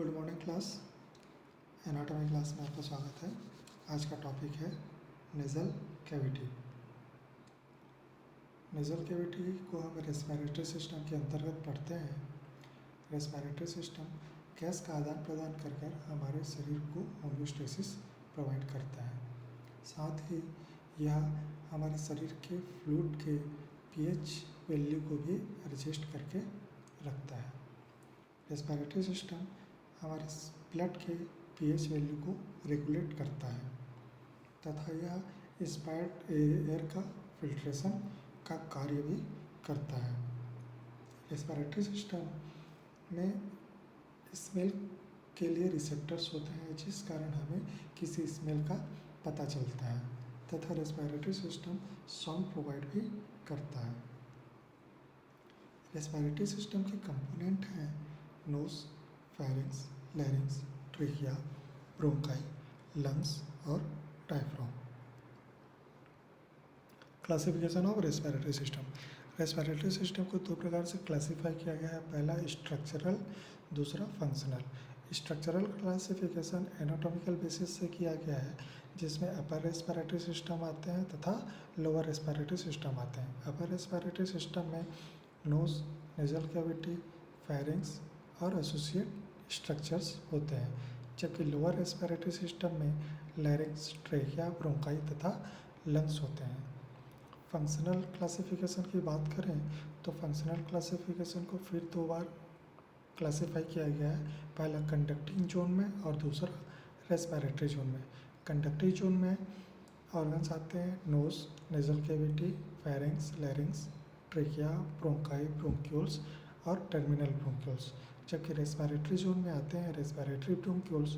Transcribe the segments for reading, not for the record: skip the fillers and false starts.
Good morning class. Anatomy class में आपका स्वागत है। आज का टॉपिक है नेज़ल कैविटी। नेज़ल कैविटी को हम रेस्पिरेटरी सिस्टम के अंतर्गत पढ़ते हैं। रेस्पिरेटरी सिस्टम गैस का आदान प्रदान कर कर हमारे शरीर को होम्योस्टेसिस प्रोवाइड करता है। साथ ही यह हमारे शरीर के फ्लूइड के पीएच वैल्यू को भी एडजस्ट करके रखता है। रेस्पिरेटरी सिस्टम हमारे ब्लड के पीएच वैल्यू को रेगुलेट करता है तथा यह एक्सपायर्ड एयर का फिल्ट्रेशन का कार्य भी करता है। रेस्पिरेटरी सिस्टम में स्मेल के लिए रिसेप्टर्स होते हैं, जिस कारण हमें किसी स्मेल का पता चलता है तथा रेस्पिरेटरी सिस्टम साउंड प्रोवाइड भी करता है। रेस्पिरेटरी सिस्टम के कंपोनेंट हैं nose, pharynx, larynx, trachea, bronchi, lungs और diaphragm. Classification of respiratory system. Respiratory system को दो प्रकार से क्लासीफाई किया गया है। पहला स्ट्रक्चरल, दूसरा functional. Structural classification anatomical basis से किया गया है, जिसमें अपर रेस्पिरेटरी सिस्टम आते हैं तथा लोअर रेस्पिरेटरी सिस्टम आते हैं। अपर रेस्पिरेटरी सिस्टम में नोज, नेजल कैविटी, फेरिंक्स और एसोसिएट स्ट्रक्चर्स होते हैं, जबकि लोअर रेस्पिरेटरी सिस्टम में लैरिंक्स, ट्रेकिया, ब्रोंकाई तथा लंग्स होते हैं। फंक्शनल क्लासिफिकेशन की बात करें तो फंक्शनल क्लासिफिकेशन को फिर दो बार क्लासिफाई किया गया है। पहला कंडक्टिंग जोन में और दूसरा रेस्पिरेटरी जोन में। कंडक्टिंग जोन में ऑर्गन्स आते हैं nose, nasal cavity, pharynx, larynx, trachea, bronchi, bronchioles और टर्मिनल ब्रोंक्यूल्स, जबकि रेस्पिरेटरी जोन में आते हैं respiratory bronchioles,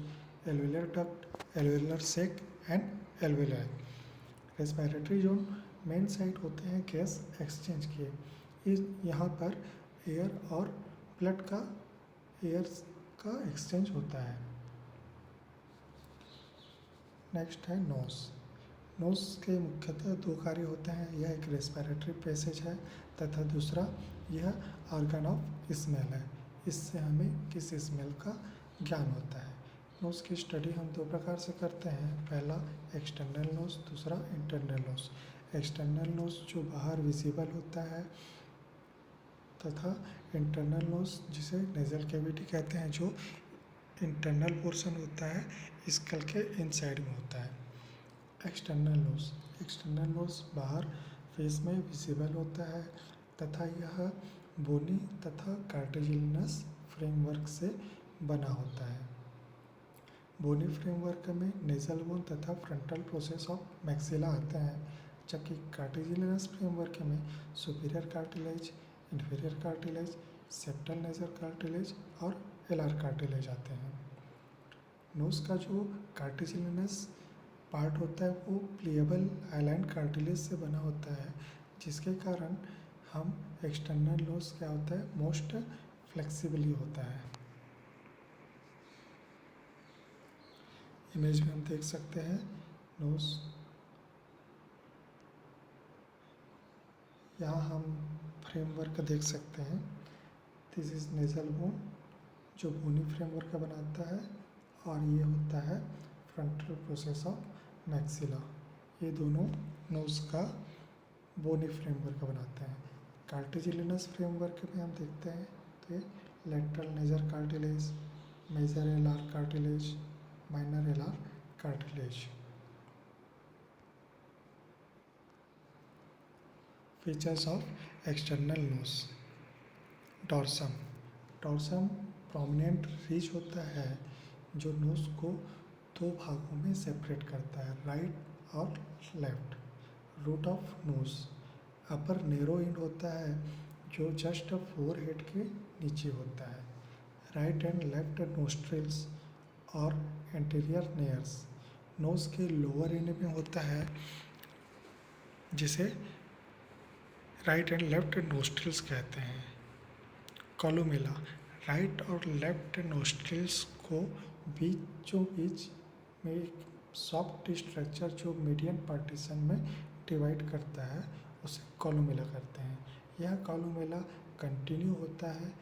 alveolar duct, alveolar sac and alveoli. Respiratory zone main site होते हैं गैस एक्सचेंज के। यहाँ पर एयर और ब्लड का एक्सचेंज होता है। नेक्स्ट है नोज। नोज के मुख्यतः दो कार्य होते हैं। यह एक रेस्पिरेटरी पैसेज है तथा दूसरा यह ऑर्गन ऑफ स्मेल है। इससे हमें किसी स्मेल का ज्ञान होता है। नोज की स्टडी हम दो प्रकार से करते हैं। पहला एक्सटर्नल नोज, दूसरा इंटरनल नोज। एक्सटर्नल नोज जो बाहर विजिबल होता है तथा इंटरनल नोज जिसे नेजल कैविटी कहते हैं, जो इंटरनल पोर्शन होता है स्कल के इनसाइड में होता है। एक्सटर्नल नोज बाहर फेस में विजिबल होता है तथा यह बोनी तथा कार्टिलेजिनस फ्रेमवर्क से बना होता है। बोनी फ्रेमवर्क में नेजल बोन तथा फ्रंटल प्रोसेस ऑफ मैक्सिला आते हैं, जबकि कार्टिलेजिनस फ्रेमवर्क में superior cartilage, inferior cartilage, septal nasal cartilage और एलार कार्टिलेज आते हैं। नोज का जो कार्टिलेजिनस पार्ट होता है वो प्लिएबल हाइलाइन कार्टिलेज से बना होता है, जिसके कारण हम एक्सटर्नल नोज क्या होता है मोस्ट फ्लेक्सिबली होता है। इमेज में हम देख सकते हैं नोज। यहाँ हम फ्रेमवर्क देख सकते हैं। दिस इज नेजल बोन जो बोनी फ्रेमवर्क बनाता है, और ये होता है फ्रंटल प्रोसेस ऑफ मैक्सिला। ये दोनों नोज का बोनी फ्रेमवर्क बनाते हैं। कार्टिलेजिनस फ्रेमवर्क में हम देखते हैं तो ये lateral nasal cartilage, major alar cartilage, minor alar cartilage. Features of external nose. Dorsum prominent ridge होता है जो नोज को दो भागों में सेपरेट करता है, राइट और left. Root of nose upper narrow end होता है जो जस्ट फोरहेड के नीचे होता है। राइट एंड लेफ्ट नोस्ट्रिल्स और एंटीरियर नेयर्स नोज के लोअर एंड में होता है, जिसे राइट एंड लेफ्ट नोस्ट्रिल्स कहते हैं। कॉलुमेला राइट और लेफ्ट नोस्ट्रिल्स को बीचों बीच में एक सॉफ्ट स्ट्रक्चर जो मीडियन पार्टीशन में डिवाइड करता है उसे कॉलुमेला कहते हैं। यह कॉलुमेला कंटिन्यू होता है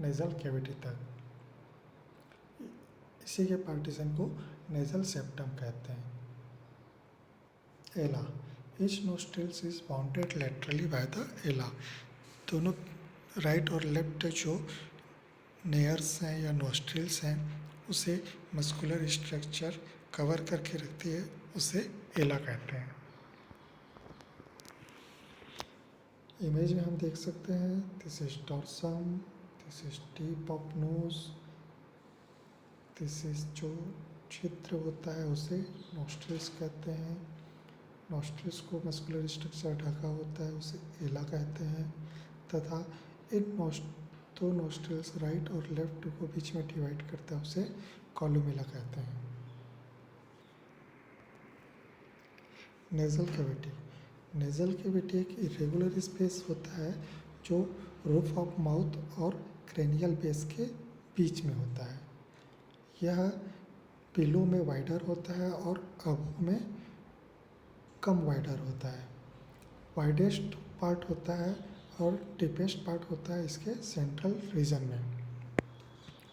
नेजल कैविटी तक। इसी के पार्टीशन को नेजल सेप्टम कहते हैं। Ala, each nostrils is bounded laterally by the ala. दोनों राइट और लेफ्ट जो नेयर्स हैं या नोस्ट्रिल्स हैं उसे मस्कुलर स्ट्रक्चर कवर करके रखती है, उसे एला कहते हैं। इमेज में हम देख सकते हैं this is dorsum, this is tip of nose, this is जो छिद्र होता है उसे नोस्ट्रिल्स कहते हैं। नोस्ट्रिल्स को मस्कुलर स्ट्रक्चर ढका होता है उसे एला कहते हैं, तथा इन दो नोस्ट्रिल्स राइट और लेफ्ट को बीच में डिवाइड करता है उसे कॉलुमेला कहते हैं। नेजल कैविटी, नेजल कैविटी एक इरेगुलर स्पेस होता है जो रूफ ऑफ माउथ और क्रेनियल बेस के बीच में होता है। यह बिलो में वाइडर होता है और अबो में कम वाइडर होता है। वाइडेस्ट पार्ट होता है और डीपेस्ट पार्ट होता है इसके सेंट्रल रीजन में।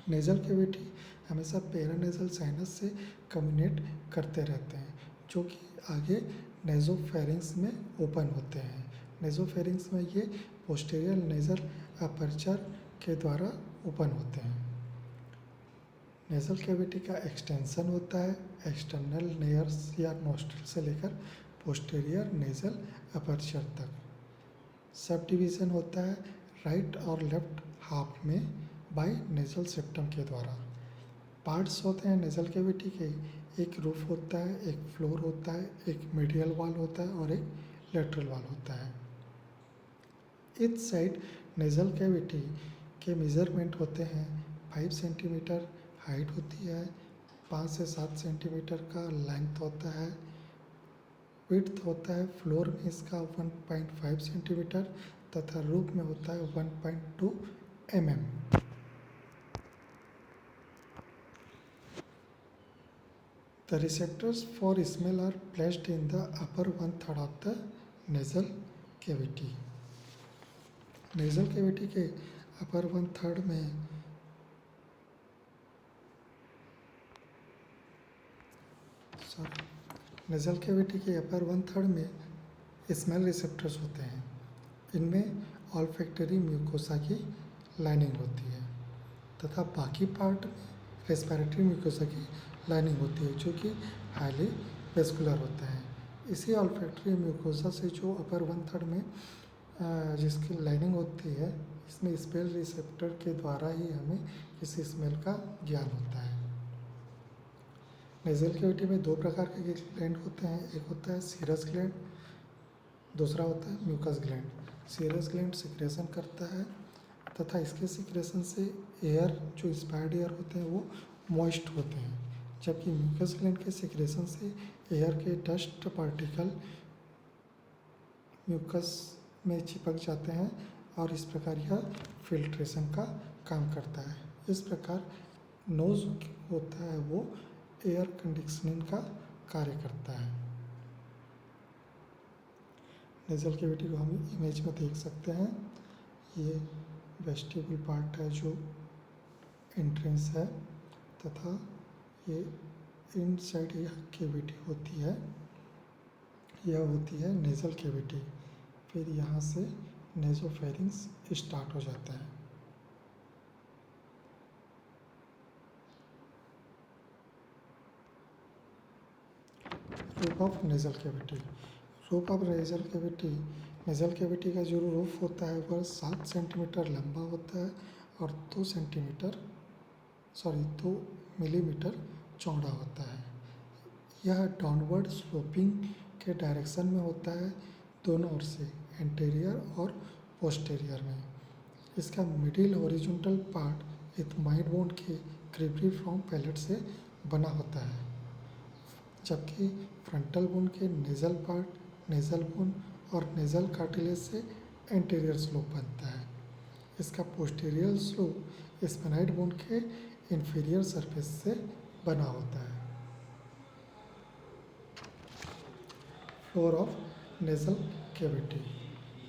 नेजल कैविटी हमेशा पेरानेजल साइनस से कम्युनिकेट करते रहते हैं जो कि आगे नेजोफेरिंग्स में ओपन होते हैं। नेजोफेरिंग्स में ये पोस्टीरियर नेजल अपर्चर के द्वारा ओपन होते हैं। नेजल कैविटी का एक्सटेंशन होता है एक्सटर्नल नेयर्स या नोस्ट्रिल से लेकर पोस्टीरियर नेजल अपर्चर तक। सब डिवीज़न होता है राइट और लेफ्ट हाफ में बाय नेजल सेप्टम के द्वारा। पार्ट्स होते हैं नेजल कैविटी के, एक रूफ होता है, एक फ्लोर होता है, एक मीडियल वॉल होता है और एक लेटरल वॉल होता है। इस साइड नेजल कैविटी के मेजरमेंट होते हैं 5 सेंटीमीटर हाइट होती है, 5 से 7 सेंटीमीटर का लेंथ होता है, विड्थ होता है फ्लोर में इसका 1.5 सेंटीमीटर तथा रूफ में होता है 1.2 mm। The receptors for smell are placed in the upper 1/3 of the nasal cavity. Nasal cavity के upper 1/3 में nasal cavity के upper 1/3 में स्मेल रिसेप्टर्स होते हैं। इनमें ऑल्फैक्टरी म्यूकोसा की लाइनिंग होती है तथा बाकी पार्ट में रेस्पिरेटरी म्यूकोसा की लाइनिंग होती है जो कि हाईली वेस्कुलर होता है। इसी ऑल्फैक्टरी म्यूकोसा से जो अपर 1/3 में जिसकी लाइनिंग होती है इसमें स्मेल रिसेप्टर के द्वारा ही हमें किसी स्मेल का ज्ञान होता है। नेजल कैविटी में दो प्रकार के ग्लैंड होते हैं, एक होता है सीरस ग्लैंड, दूसरा होता है mucus gland. Serous gland secretion करता है तथा इसके सिक्रेशन से एयर जो इंस्पायर्ड एयर होते हैं वो मॉइस्ट होते हैं, जबकि म्यूकस ग्लैंड के सिक्रेशन से एयर के डस्ट पार्टिकल म्यूकस में चिपक जाते हैं और इस प्रकार यह फिल्ट्रेशन का काम करता है। इस प्रकार नोज होता है वो एयर कंडीशनिंग का कार्य करता है। नेजल कैविटी को हम इमेज में देख सकते हैं। ये वेस्टिबुल पार्ट है जो एंट्रेंस है तथा ये इनसाइड यह कैविटी होती है, यह होती है नेजल कैविटी। फिर यहाँ से नेजोफेरिंग्स स्टार्ट हो जाता है। Roof of nasal cavity, roof of nasal cavity, nasal cavity का जो रूफ होता है वह 7 सेंटीमीटर लंबा होता है और 2 मिलीमीटर चौड़ा होता है। यह डाउनवर्ड स्लोपिंग के डायरेक्शन में होता है दोनों ओर से, एंटीरियर और पोस्टीरियर में। इसका मिडिल हॉरिजॉन्टल पार्ट इथमाइड बोन के क्रिब्रिफॉर्म पैलेट से बना होता है, जबकि फ्रंटल बोन के नेजल पार्ट, नेजल बोन और नेजल कार्टिलेज से एंटीरियर स्लोप बनता है। इसका पोस्टीरियर स्लोप स्पेनाइड बोन के इंफीरियर सरफेस से बना होता है। Floor of nasal cavity,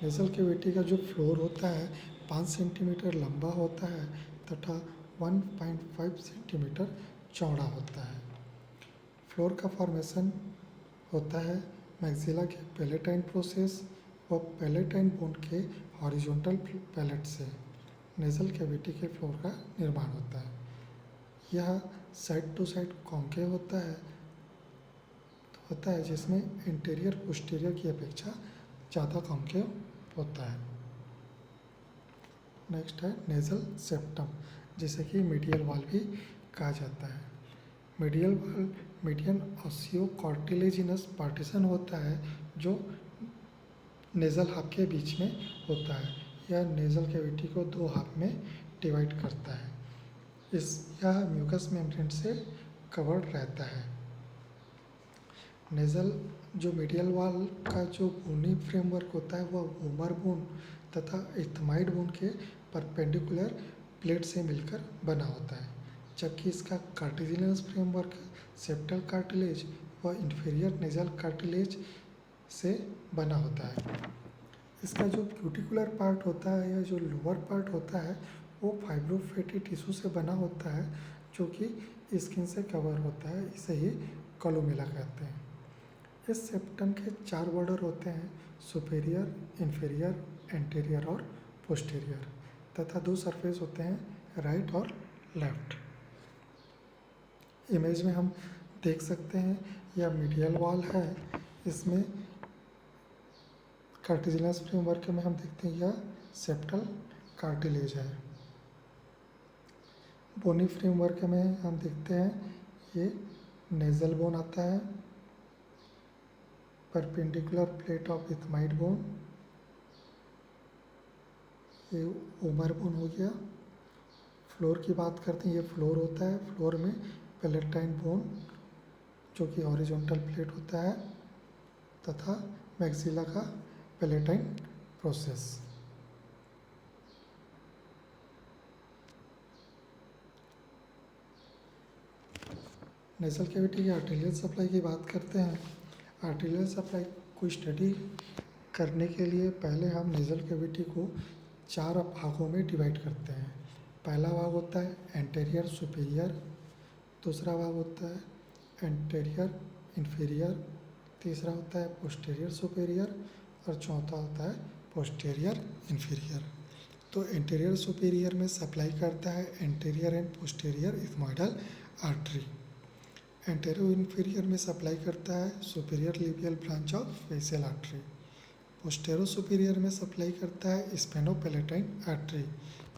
nasal cavity का जो फ्लोर होता है 5 सेंटीमीटर लंबा होता है तथा 1.5 सेंटीमीटर चौड़ा होता है। फ्लोर का फॉर्मेशन होता है मैक्सिला के पैलेटाइन प्रोसेस व पैलेटाइन बोन के हॉरिजॉन्टल पैलेट से नेजल कैविटी के फ्लोर का निर्माण होता है। यह साइड टू साइड कॉन्केव होता है जिसमें इंटीरियर पोस्टीरियर की अपेक्षा ज़्यादा कॉन्केव होता है। नेक्स्ट है नेजल सेप्टम, जिसे कि मीडियल वाल भी कहा जाता है। मीडियल वाल मीडियन ऑसियो कॉर्टिलेजिनस पार्टीशन होता है जो नेजल हाफ के बीच में होता है। यह नेजल कैविटी को दो हाफ में डिवाइड करता है। यह म्यूकस मेम्ब्रेन से कवर्ड रहता है। नेजल जो मीडियल वाल का जो बोनी फ्रेमवर्क होता है वह वोमर बोन तथा इथमाइड बोन के परपेंडिकुलर प्लेट से मिलकर बना होता है, जबकि इसका कार्टिलेजिनस फ्रेमवर्क सेप्टल कार्टिलेज व इंफीरियर नेजल कार्टिलेज से बना होता है। इसका जो क्यूटिकुलर पार्ट होता है या जो लोअर पार्ट होता है वो फाइब्रोफैटी टिश्यू से बना होता है जो कि स्किन से कवर होता है। इसे ही कोलुमेला कहते हैं। इस सेप्टम के 4 बॉर्डर होते हैं, सुपेरियर, इंफीरियर, एंटीरियर और पोस्टीरियर, तथा 2 सरफेस होते हैं, राइट और लेफ्ट। इमेज में हम देख सकते हैं यह मीडियल वॉल है। इसमें कार्टिलेजिनस फ्रेमवर्क में हम देखते हैं यह सेप्टल कार्टिलेज है। बोनी फ्रेमवर्क में हम देखते हैं ये नेजल बोन आता है, परपेंडिकुलर प्लेट ऑफ इथमाइड बोन, ये ओमर बोन हो गया। फ्लोर की बात करते हैं, ये फ्लोर होता है। फ्लोर में पैलेटाइन बोन जो कि हॉरिजॉन्टल प्लेट होता है तथा मैक्सिला का पैलेटाइन प्रोसेस। नेजल कैविटी की आर्टेरियल सप्लाई की बात करते हैं। आर्टेरियल सप्लाई को स्टडी करने के लिए पहले हम नेजल कैविटी को 4 भागों में डिवाइड करते हैं। पहला भाग होता है एंटेरियर सुपीरियर, दूसरा भाग होता है एंटेरियर इंफीरियर, तीसरा होता है पोस्टीरियर सुपीरियर और चौथा होता है पोस्टीरियर इंफीरियर। तो एंटीरियर सुपीरियर में सप्लाई करता है anterior and posterior ethmoidal artery. Antero inferior में सप्लाई करता है superior labial branch of facial artery. Postero superior में सप्लाई करता है स्पेनोपैलेटाइन आर्टरी,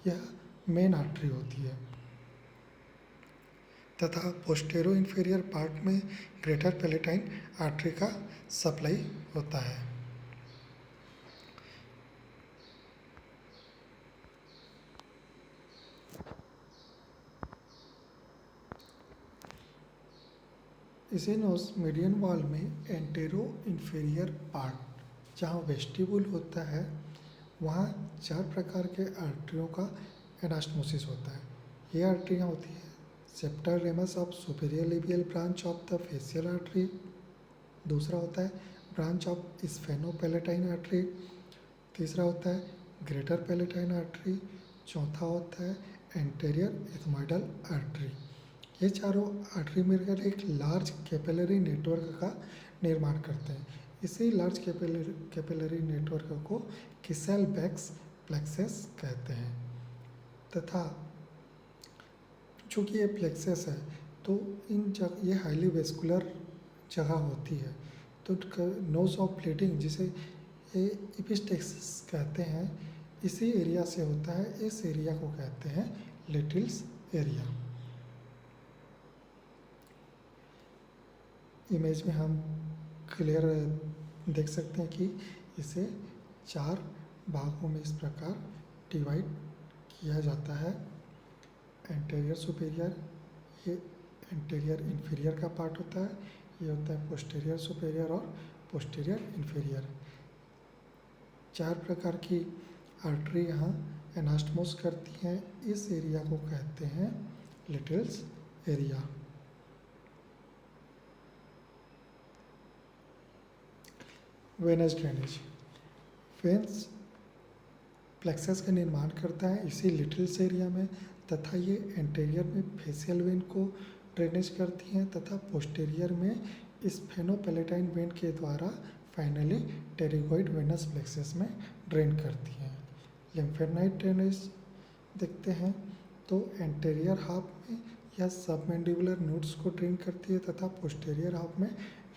यह मेन आर्टरी होती है। तथा पोस्टेरो इंफीरियर पार्ट में ग्रेटर पैलेटाइन आर्टरी का सप्लाई होता है। इसी नोज मीडियन वॉल में एंटेरो इंफीरियर पार्ट जहाँ वेस्टिबुल होता है वहाँ 4 प्रकार के आर्टरियों का एनास्टमोसिस होता है। ये आर्टरियाँ होती हैं septal ramus of superior labial branch of the facial artery, दूसरा होता है ब्रांच ऑफ स्फेनोपैलेटाइन आर्टरी, तीसरा होता है ग्रेटर पैलेटाइन आर्टरी, चौथा होता है एंटेरियर इथमॉइडल आर्टरी। ये चारों आर्टरी मिलकर एक लार्ज कैपिलरी नेटवर्क का निर्माण करते हैं। इसी लार्ज कैपिलरी नेटवर्क को किसेलबैक्स प्लेक्सेस कहते हैं। तथा चूँकि ये प्लेक्सेस है तो ये हाईली वेस्कुलर जगह होती है, तो नोज ऑफ ब्लीडिंग जिसे ये एपिस्टेक्सिस कहते हैं इसी एरिया से होता है। इस एरिया को कहते हैं लिटिल्स एरिया। इमेज में हम क्लियर देख सकते हैं कि इसे 4 भागों में इस प्रकार डिवाइड किया जाता है। एंटीरियर सुपीरियर, ये एंटीरियर इंफीरियर का पार्ट होता है, ये होता है पोस्टीरियर सुपीरियर और पोस्टीरियर इंफीरियर। 4 प्रकार की आर्टरी यहाँ एनास्टमोस करती हैं। इस एरिया को कहते हैं Littles area. Venous drainage, veins plexus का निर्माण करता है इसी लिटिल्स एरिया में तथा ये एंटीरियर में फेशियल वेन को ड्रेनेज करती हैं तथा पोस्टीरियर में स्फेनोपैलेटाइन वेन के द्वारा फाइनली टेरिगोइड वेनस प्लेक्सस में ड्रेन करती हैं। लिम्फेनाइड ड्रेनेज देखते हैं तो एंटेरियर हाफ में यह सबमैंडिबुलर नोड्स को ड्रेन करती है तथा पोस्टीरियर हाफ में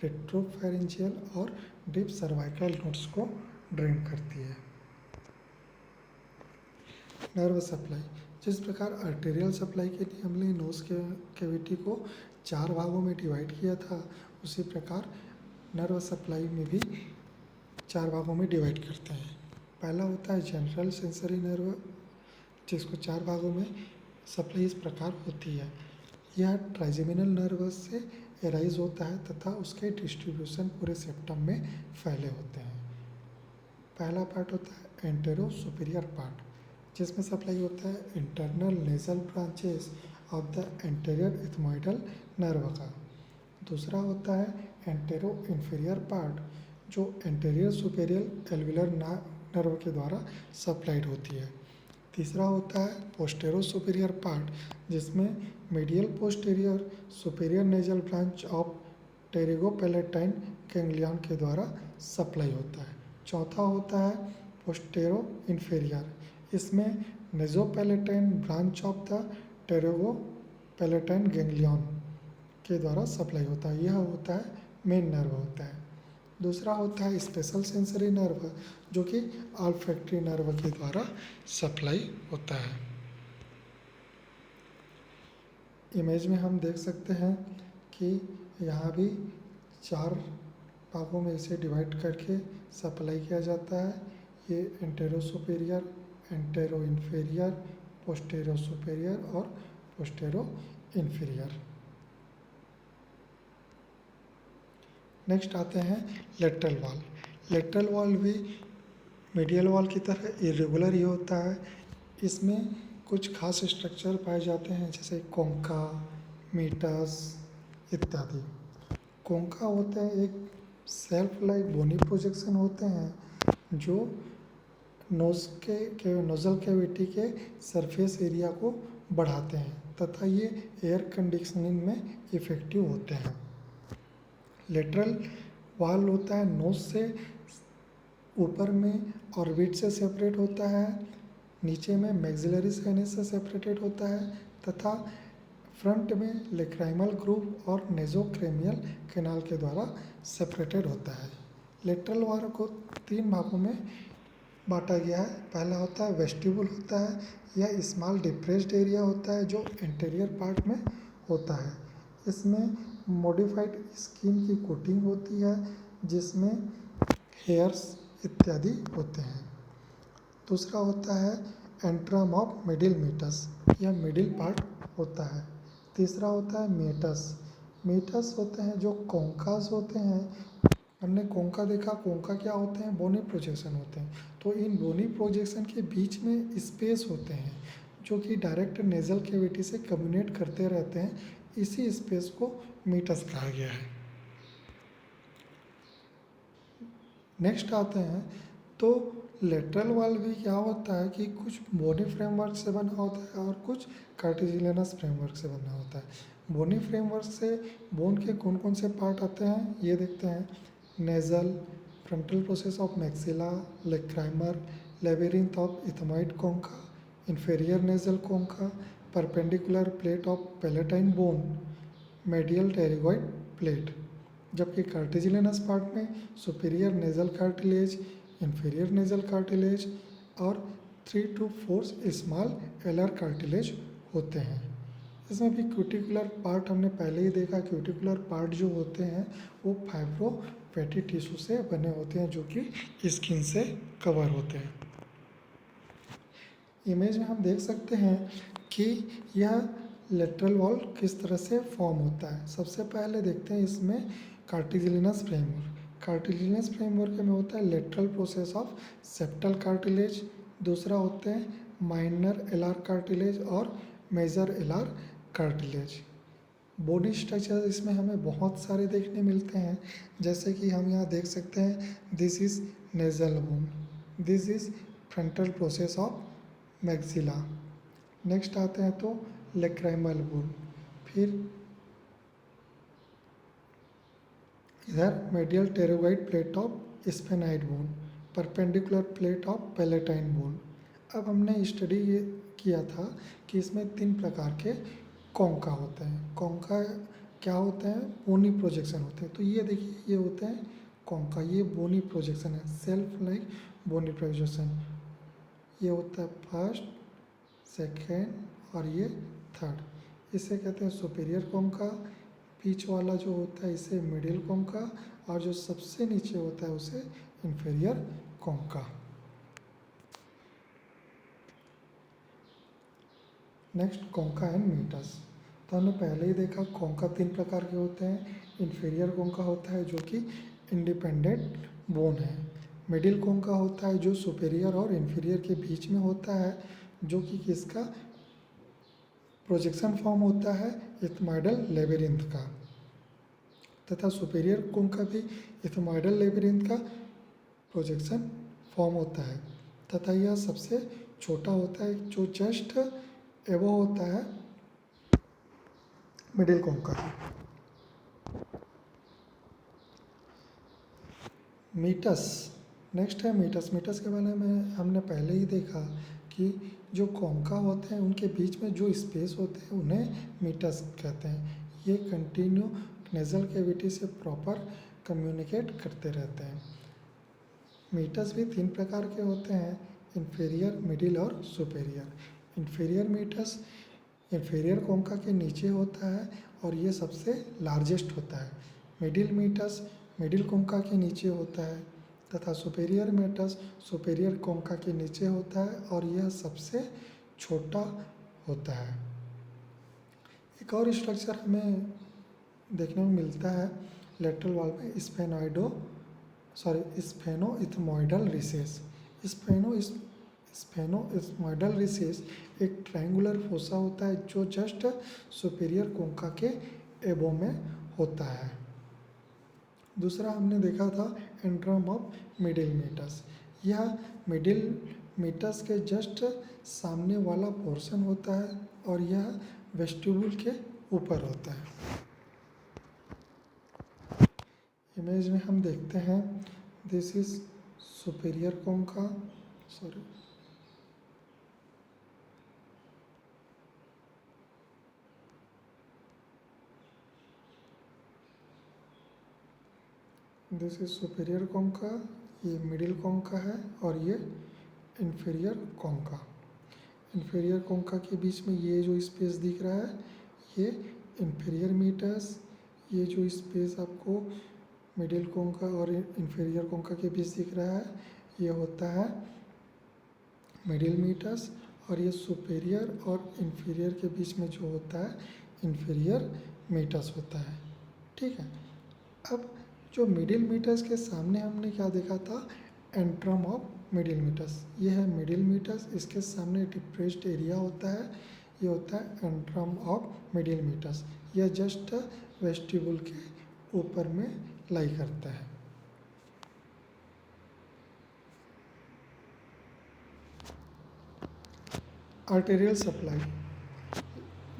रेट्रोफेरेंजियल और डीप सर्वाइकल नोड्स को ड्रेन करती है। नर्व सप्लाई, जिस प्रकार आर्टेरियल सप्लाई के लिए हमने नोज के कैविटी को 4 भागों में डिवाइड किया था, उसी प्रकार नर्व सप्लाई में भी 4 भागों में डिवाइड करते हैं। पहला होता है जनरल सेंसरी नर्व, जिसको 4 भागों में सप्लाई इस प्रकार होती है। यह ट्राइजेमिनल नर्व से एराइज होता है तथा उसके डिस्ट्रीब्यूशन पूरे सेप्टम में फैले होते हैं। पहला पार्ट होता है एंटेरो सुपीरियर पार्ट, जिसमें सप्लाई होता है internal nasal branches of the anterior ethmoidal nerve का। दूसरा होता है एंटेरो इंफीरियर पार्ट, जो एंटेरियर सुपेरियर एल्विलर नर्व के द्वारा सप्लाइड होती है। तीसरा होता है पोस्टेरो सुपीरियर पार्ट, जिसमें medial posterior superior nasal branch of pterygopalatine ganglion के द्वारा सप्लाई होता है। चौथा होता है पोस्टेरो इंफीरियर, इसमें नेजोपैलेटाइन ब्रांच ऑफ द टेरिगोपैलेटाइन गैंग्लियन के द्वारा सप्लाई होता है। यह होता है मेन नर्व होता है। दूसरा होता है स्पेशल सेंसरी नर्व, जो कि ऑल्फैक्टरी नर्व के द्वारा सप्लाई होता है। इमेज में हम देख सकते हैं कि यहाँ भी 4 भागों में इसे डिवाइड करके सप्लाई किया जाता है। ये antero superior, antero inferior, postero superior और पोस्टेरो इंफीरियर। नेक्स्ट आते हैं लेटरल वॉल। लेटरल वॉल भी मीडियल वॉल की तरह इरेगुलर ही होता है। इसमें कुछ खास स्ट्रक्चर पाए जाते हैं, जैसे कोंका, मीटस इत्यादि। कोंका होते हैं एक सेल्फ लाइक बोनी प्रोजेक्शन होते हैं जो नोजल कैविटी के सरफेस एरिया को बढ़ाते हैं तथा ये एयर कंडीशनिंग में इफ़ेक्टिव होते हैं। लेटरल वॉल होता है नोज से ऊपर में ऑर्बिट से सेपरेट होता है, नीचे में मैक्सिलरी साइनस से सेपरेटेड होता है तथा फ्रंट में लेक्राइमल ग्रूव और नेजोक्रेमियल कैनाल के द्वारा सेपरेटेड होता है। लेटरल वॉल को 3 भागों में बांटा गया है। पहला होता है वेस्टिबुल होता है, यह स्मॉल डिप्रेस्ड एरिया होता है जो इंटीरियर पार्ट में होता है। इसमें मॉडिफाइड स्किन की कोटिंग होती है जिसमें हेयर्स इत्यादि होते हैं। दूसरा होता है एंट्रम ऑफ मिडिल मीटस, यह मिडिल पार्ट होता है। तीसरा होता है मीटस। मीटस होते हैं जो कोंकास होते हैं। हमने कोंका देखा, कोंका क्या होते हैं? बोनी प्रोजेक्शन होते हैं। तो इन बोनी प्रोजेक्शन के बीच में स्पेस होते हैं जो कि डायरेक्ट नेजल कैविटी से कम्युनिकेट करते रहते हैं। इसी स्पेस को मीटस कहा गया है। नेक्स्ट आते हैं तो लेटरल वॉल भी क्या होता है कि कुछ बोनी फ्रेमवर्क से बना होता है और कुछ कार्टिलेजिनस फ्रेमवर्क से बना होता है। बोनी फ्रेमवर्क से बोन के कौन कौन से पार्ट आते हैं ये देखते हैं। Nasal, frontal process of maxilla, lacrimal, labyrinth of ethmoid concha, inferior nasal concha, perpendicular plate of palatine bone, medial pterygoid plate. जबकि कार्टिलेजिनस पार्ट में superior nasal cartilage, inferior nasal cartilage और 3 to 4 स्मॉल एलर कार्टिलेज होते हैं। इसमें भी cuticular part हमने पहले ही देखा। क्यूटिकुलर पार्ट जो होते हैं वो फाइब्रो फैटी टिश्यू से बने होते हैं जो कि स्किन से कवर होते हैं। इमेज में हम देख सकते हैं कि यह लेटरल वॉल किस तरह से फॉर्म होता है। सबसे पहले देखते हैं इसमें कार्टिलेजिनस फ्रेमवर्क। कार्टिलेजिनस फ्रेमवर्क में होता है lateral process of septal cartilage, दूसरा होते हैं माइनर एलार कार्टिलेज और major alar cartilage. Bony structure इसमें हमें बहुत सारे देखने मिलते हैं, जैसे कि हम यहाँ देख सकते हैं this is nasal bone, this is frontal process of maxilla. Next आते हैं तो लेक्राइमल बोन, फिर इधर medial pterygoid plate of sphenoid bone, perpendicular plate of palatine bone. अब हमने स्टडी ये किया था कि इसमें 3 प्रकार के कॉन्का होते हैं। कॉन्का क्या होते हैं? बोनी प्रोजेक्शन होते हैं। तो ये देखिए, ये होते हैं कॉन्का, ये बोनी प्रोजेक्शन है, सेल्फ लाइक बोनी प्रोजेक्शन। ये होता है फर्स्ट, सेकेंड और ये थर्ड। इसे कहते हैं सुपीरियर कॉन्का। बीच वाला जो होता है इसे मिडिल कॉन्का, और जो सबसे नीचे होता है उसे inferior concha. Next, concha and meatus. तो हमने पहले ही देखा कॉन्का 3 प्रकार के होते हैं। इंफीरियर कॉन्का होता है जो कि इंडिपेंडेंट बोन है। मिडिल कॉन्का होता है जो सुपीरियर और इंफीरियर के बीच में होता है, जो कि किसका प्रोजेक्शन फॉर्म होता है? इथमॉइडल लेबिरिंथ का। तथा सुपीरियर कॉन्का भी इथमॉइडल लेबिरिंथ का प्रोजेक्शन फॉर्म होता है। तथा यह सबसे छोटा होता है, जो जस्ट एबो होता है मिडिल कॉन्का। मीटस, नेक्स्ट है मीटस। मीटस के बारे में हमने पहले ही देखा कि जो कॉन्का होते हैं उनके बीच में जो स्पेस होते हैं उन्हें मीटस कहते हैं। ये कंटिन्यू नेजल कैविटी से प्रॉपर कम्युनिकेट करते रहते हैं। मीटस भी 3 प्रकार के होते हैं, इंफीरियर, मिडिल और superior. Inferior meatus inferior concha के नीचे होता है और ये सबसे लार्जेस्ट होता है। मिडिल मीटस मिडिल कॉन्का के नीचे होता है, तथा सुपीरियर मीटस सुपीरियर कॉन्का के नीचे होता है और यह सबसे छोटा होता है। एक और स्ट्रक्चर हमें देखने में मिलता है लेटरल वॉल में, स्फेनोइथमॉइडल रिसेस। स्फेनोइथमॉइडल रिसेस एक ट्रायंगुलर फोसा होता है जो जस्ट सुपीरियर कॉन्का के एबो में होता है। दूसरा हमने देखा था एंट्रम ऑफ मिडिल मीटस। यह मिडिल मीटस के जस्ट सामने वाला पोर्शन होता है और यह वेस्टिब्यूल के ऊपर होता है। इमेज में हम देखते हैं, this is superior concha, this is superior concha, ये मिडिल कॉन्का है और ये इंफीरियर कॉन्का। इंफीरियर कॉन्का के बीच में ये जो स्पेस दिख रहा है ये इंफीरियर मीटस, ये जो स्पेस आपको मिडिल कॉन्का और इंफीरियर कॉन्का के बीच दिख रहा है ये होता है मिडिल मीटस, और ये सुपीरियर और इंफीरियर के बीच में जो होता है इंफीरियर मीटस होता है। ठीक है, अब जो मिडिल मीटस के सामने हमने क्या देखा था? Antrum of middle meatus. ये है मिडिल मीटस, इसके सामने डिप्रेस्ड एरिया होता है, ये होता है एंट्रम ऑफ मिडिल मीटस। यह जस्ट वेस्टिब्यूल के ऊपर में लाई करता है। Arterial supply.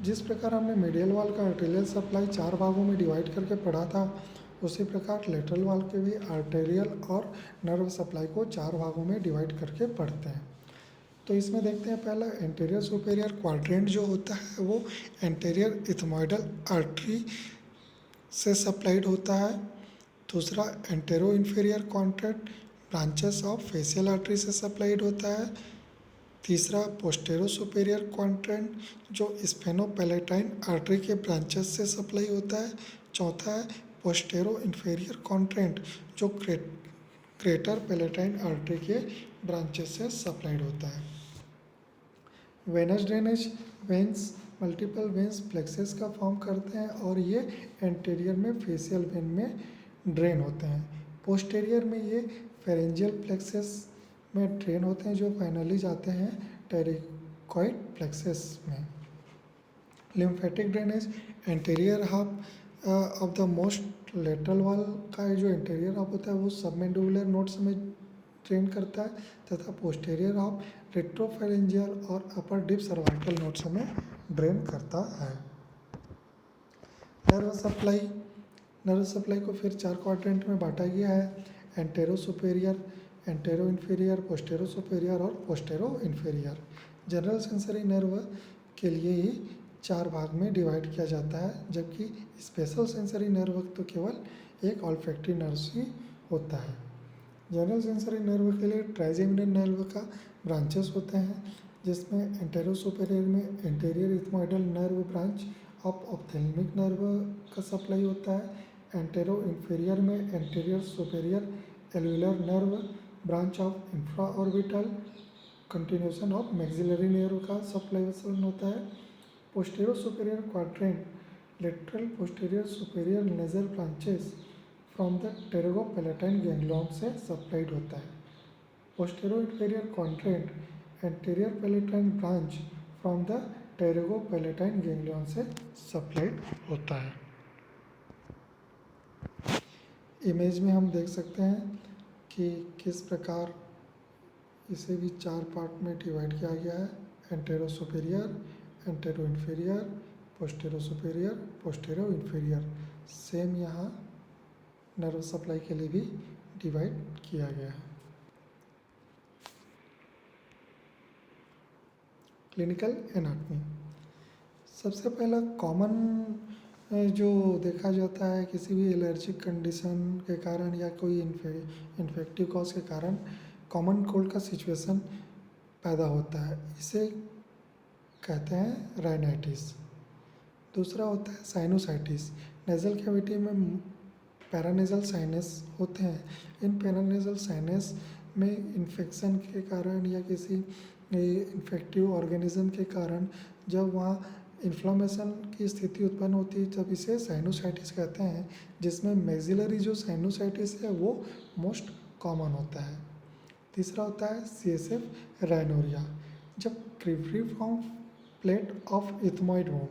जिस प्रकार हमने मीडियल वॉल का आर्टेरियल सप्लाई 4 भागों में डिवाइड करके पढ़ा था, उसी प्रकार लेटरल वॉल के भी आर्टेरियल और नर्व सप्लाई को 4 भागों में डिवाइड करके पढ़ते हैं। तो इसमें देखते हैं, पहला एंटीरियर सुपीरियर क्वाड्रेंट जो होता है वो एंटीरियर इथमॉइडल आर्टरी से सप्लाइड होता है। दूसरा antero inferior quadrant branches of facial artery से सप्लाइड होता है। तीसरा पोस्टेरो सुपीरियर क्वाड्रेंट जो स्फेनोपैलेटाइन आर्टरी के ब्रांचेस से सप्लाई होता है। चौथा है पोस्टेरो इन्फीरियर क्वाड्रेंट जो ग्रेटर पैलेटाइन आर्टरी के ब्रांचेस से सप्लाइड होता है। Venous drainage, veins multiple veins plexuses का फॉर्म करते हैं और ये एंटीरियर में फेशियल वेन में ड्रेन होते हैं। पोस्टेरियर में ये फेरेंजियल प्लेक्सेस में ड्रेन होते हैं जो फाइनली जाते हैं टेरिकॉइड प्लेक्सेस में। Lymphatic drainage, anterior half of the most lateral wall का जो इंटीरियर हाफ होता है वो सबमेंडिबुलर नोड्स में ड्रेन करता है, तथा पोस्टेरियर हाफ रेट्रोफेरेंजियल और अपर डीप सर्वाइकल नोड्स में ड्रेन करता है। नर्व सप्लाई, नर्व सप्लाई को फिर 4 क्वाड्रेंट में बांटा गया है, antero superior, antero inferior, postero superior और postero inferior. General sensory nerve के लिए ही 4 भाग में डिवाइड किया जाता है, जबकि स्पेशल सेंसरी नर्व तो केवल एक ऑल्फैक्टरी नर्व ही होता है। जनरल सेंसरी नर्व के लिए ट्राइजेमिनल नर्व का ब्रांचेस होते हैं, जिसमें एंटेरो सुपेरियर में anterior ethmoidal nerve branch of ophthalmic nerve का सप्लाई होता है, एंटेरो इन्फीरियर में anterior superior alveolar nerve branch of infra orbital continuation of maxillary nerve का सप्लाई होता है। Postero superior quadrant lateral posterior superior nasal branches from the pterygopalatine ganglion से supplied होता है। Postero inferior quadrant anterior palatine branch from the pterygopalatine ganglion से supplied होता है। Image में हम देख सकते हैं कि किस प्रकार इसे भी 4 पार्ट में डिवाइड किया गया है, antero superior, antero inferior, postero superior, postero inferior. Same यहाँ नर्व सप्लाई के लिए भी डिवाइड किया गया है। क्लिनिकल एनाटॉमी, सबसे पहला कॉमन जो देखा जाता है किसी भी एलर्जिक कंडीशन के कारण या कोई इन्फेक्टिव कॉज के कारण कॉमन कोल्ड का सिचुएशन पैदा होता है, इसे कहते हैं राइनाइटिस। दूसरा होता है साइनोसाइटिस। नेज़ल कैविटी में पैरानेज़ल साइनस होते हैं। इन पैरानेज़ल साइनस में इन्फेक्शन के कारण या किसी इन्फेक्टिव ऑर्गेनिज्म के कारण जब वहाँ इन्फ्लामेशन की स्थिति उत्पन्न होती है तब इसे साइनोसाइटिस कहते हैं, जिसमें मैक्सिलरी जो साइनोसाइटिस है वो मोस्ट कॉमन होता है। तीसरा होता है CSF राइनोरिया। जब क्रिब्रिफॉर्म प्लेट ऑफ इथमॉइड वोन,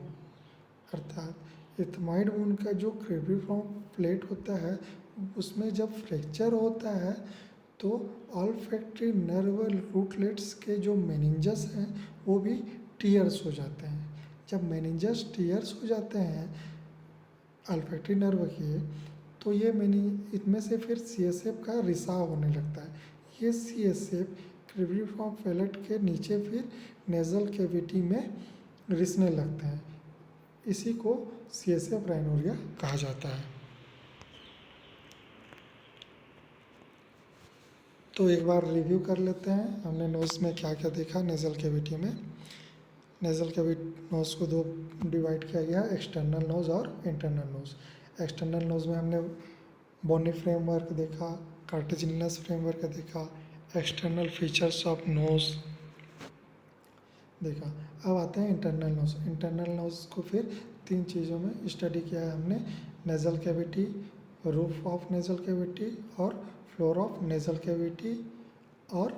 अर्थात इथमॉइड वोन का जो क्रिब्रिफॉर्म प्लेट होता है उसमें जब फ्रैक्चर होता है तो ऑल्फैक्टरी नर्व रूटलेट्स के जो मेनिंजस हैं वो भी टीयर्स हो जाते हैं। जब मेनिंजस टीयर्स हो जाते हैं ऑल्फैक्टरी नर्व के, तो ये इनमें से फिर CSF का रिसाव होने लगता है। ये CSF क्रिब्रिफॉर्म प्लेट के नीचे फिर नेज़ल कैविटी में रिसने लगते हैं। इसी को CSF राइनोरिया कहा जाता है। तो एक बार रिव्यू कर लेते हैं, हमने नोज़ में क्या क्या देखा। नेज़ल कैविटी में नेज़ल कैविटी नोज़ को 2 डिवाइड किया गया, एक्सटर्नल नोज़ और इंटरनल नोज़। एक्सटर्नल नोज़ में हमने बोनी फ्रेमवर्क देखा, कार्टिजिनस फ्रेमवर्क देखा, एक्सटर्नल फीचर्स ऑफ नोज़ देखा। अब आते हैं इंटरनल नोज़। इंटरनल नोज़ को फिर 3 चीज़ों में स्टडी किया है हमने, nasal cavity, roof of nasal cavity और फ्लोर ऑफ नेज़ल कैविटी और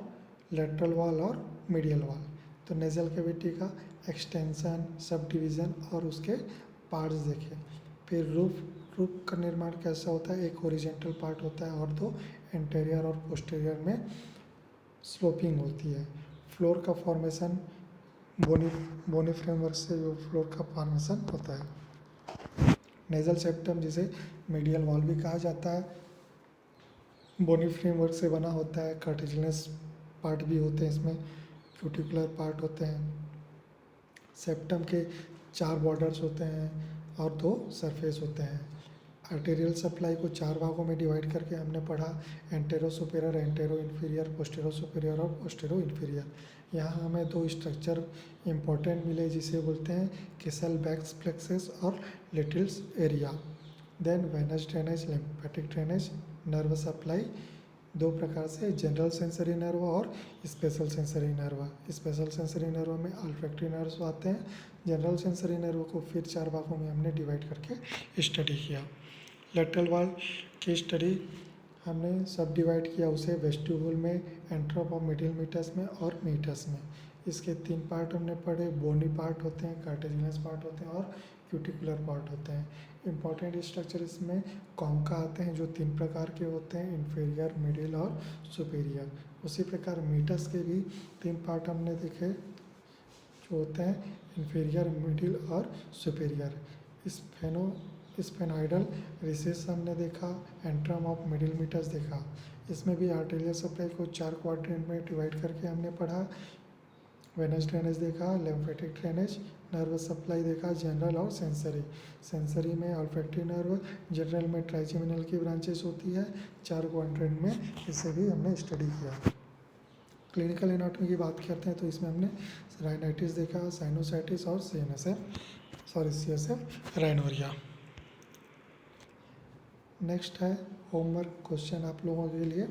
लेटरल वॉल और मीडियल वॉल। तो नेज़ल कैविटी का एक्सटेंशन, सब डिवीज़न और उसके पार्ट्स देखे। फिर रूफ का निर्माण कैसा होता है, एक हॉरिजॉन्टल पार्ट होता है और 2 एंटीरियर और पोस्टीरियर में स्लोपिंग होती है। फ्लोर का फॉर्मेशन बोनी फ्रेमवर्क से जो फ्लोर का फॉर्मेशन होता है। नेज़ल सेप्टम जिसे मीडियल वॉल भी कहा जाता है, बोनी फ्रेमवर्क से बना होता है। कार्टिजिनस पार्ट भी होते हैं इसमें, क्यूटिकुलर पार्ट होते हैं। सेप्टम के 4 बॉर्डर्स होते हैं और 2 सरफेस होते हैं। आर्टेरियल सप्लाई को 4 भागों में डिवाइड करके हमने पढ़ा, antero superior, antero inferior, postero superior और पोस्टेरो इन्फीरियर। यहाँ हमें 2 स्ट्रक्चर इम्पोर्टेंट मिले जिसे बोलते हैं केसल बैक्स प्लेक्सस और Little's area. Then venous drainage, lymphatic drainage, nerve supply 2 प्रकार से, जनरल सेंसरी नर्व और special sensory nerve. Special sensory nerve में ऑल्फैक्टरी नर्व्स आते हैं। जनरल सेंसरी नर्व को फिर 4 भागों में हमने डिवाइड करके स्टडी किया। लेटरल वॉल की स्टडी हमने सब डिवाइड किया उसे वेस्टिब्यूल में, एंट्रोपोमिडियल मीटस में और मीटस में। इसके 3 पार्ट हमने पढ़े, बोनी पार्ट होते हैं, कार्टिजिनस पार्ट होते हैं और क्यूटिकुलर पार्ट होते हैं। इंपॉर्टेंट स्ट्रक्चर इसमें कॉन्का आते हैं जो 3 प्रकार के होते हैं, इन्फीरियर, मिडिल और सुपीरियर। उसी प्रकार मीटस के भी 3 पार्ट हमने देखे जो होते हैं इन्फीरियर, मिडिल और सुपीरियर। स्पेनॉइडल रिसेस हमने देखा, एंट्रम ऑफ मिडिल मीटर्स देखा। इसमें भी आर्टेरियल सप्लाई को 4 क्वाड्रेंट में डिवाइड करके हमने पढ़ा। वेनस ड्रेनेज देखा, लिम्फेटिक ड्रेनेज, नर्वस सप्लाई देखा, जनरल और सेंसरी। सेंसरी में ऑल्फैक्टरी नर्व, जनरल में ट्राइजेमिनल की ब्रांचेस होती है 4 क्वाड्रेंट में, इसे भी हमने स्टडी किया। क्लिनिकल एनाटॉमी की बात करते हैं तो इसमें हमने राइनाइटिस देखा, साइनोसाइटिस और CSF राइनोरिया। नेक्स्ट है होमवर्क क्वेश्चन आप लोगों के लिए,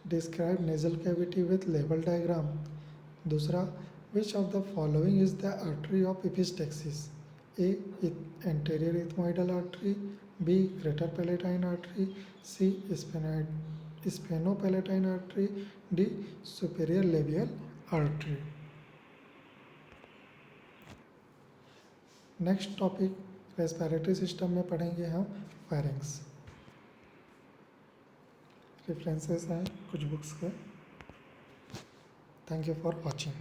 describe nasal cavity with label diagram. दूसरा, which of the following is the artery of epistaxis? A anterior ethmoidal artery, B greater palatine artery, C sphenopalatine artery, D superior labial artery. Next topic respiratory system में पढ़ेंगे हम pharynx. References हैं कुछ books के। Thank you for watching.